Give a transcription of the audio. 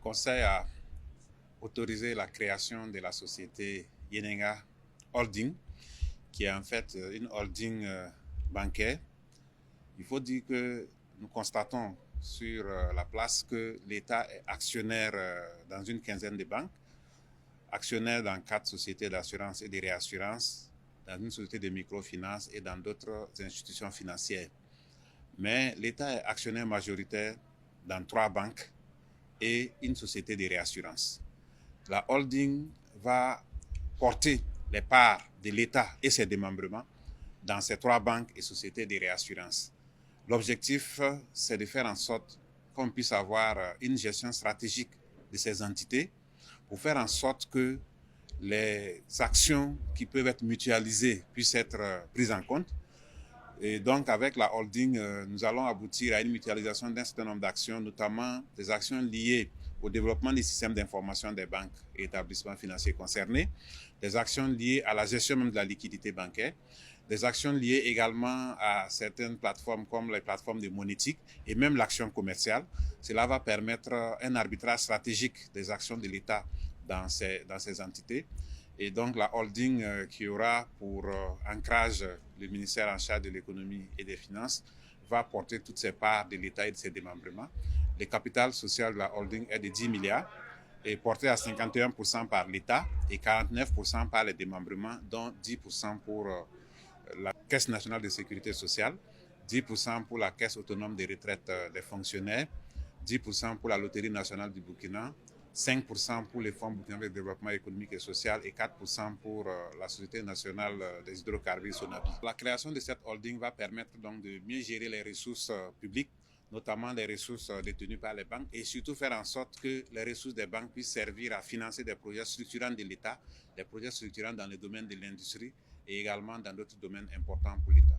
Conseil a autorisé la création de la société Yenenga Holding, qui est en fait une holding bancaire. Il faut dire que nous constatons sur la place que l'État est actionnaire dans une quinzaine de banques, actionnaire dans 4 sociétés d'assurance et de réassurance, dans une société de microfinance et dans d'autres institutions financières. Mais l'État est actionnaire majoritaire dans 3 banques et une société de réassurance. La holding va porter les parts de l'État et ses démembrements dans ces 3 banques et sociétés de réassurance. L'objectif, c'est de faire en sorte qu'on puisse avoir une gestion stratégique de ces entités pour faire en sorte que les actions qui peuvent être mutualisées puissent être prises en compte. Et donc, avec la holding, nous allons aboutir à une mutualisation d'un certain nombre d'actions, notamment des actions liées au développement des systèmes d'information des banques et établissements financiers concernés, des actions liées à la gestion même de la liquidité bancaire, des actions liées également à certaines plateformes comme les plateformes de monétique et même l'action commerciale. Cela va permettre un arbitrage stratégique des actions de l'État dans ces entités. Et donc la holding qui aura pour ancrage le ministère en charge de l'économie et des finances va porter toutes ses parts de l'État et de ses démembrements. Le capital social de la holding est de 10 milliards et porté à 51% par l'État et 49% par les démembrements, dont 10% pour la Caisse nationale de sécurité sociale, 10% pour la Caisse autonome des retraites des fonctionnaires, 10% pour la Loterie nationale du Burkina, 5% pour les fonds burkinabés de développement économique et social et 4% pour la Société nationale des hydrocarbures Sonabi. La création de cette holding va permettre donc de mieux gérer les ressources publiques, notamment les ressources détenues par les banques, et surtout faire en sorte que les ressources des banques puissent servir à financer des projets structurants de l'État, des projets structurants dans le domaine de l'industrie et également dans d'autres domaines importants pour l'État.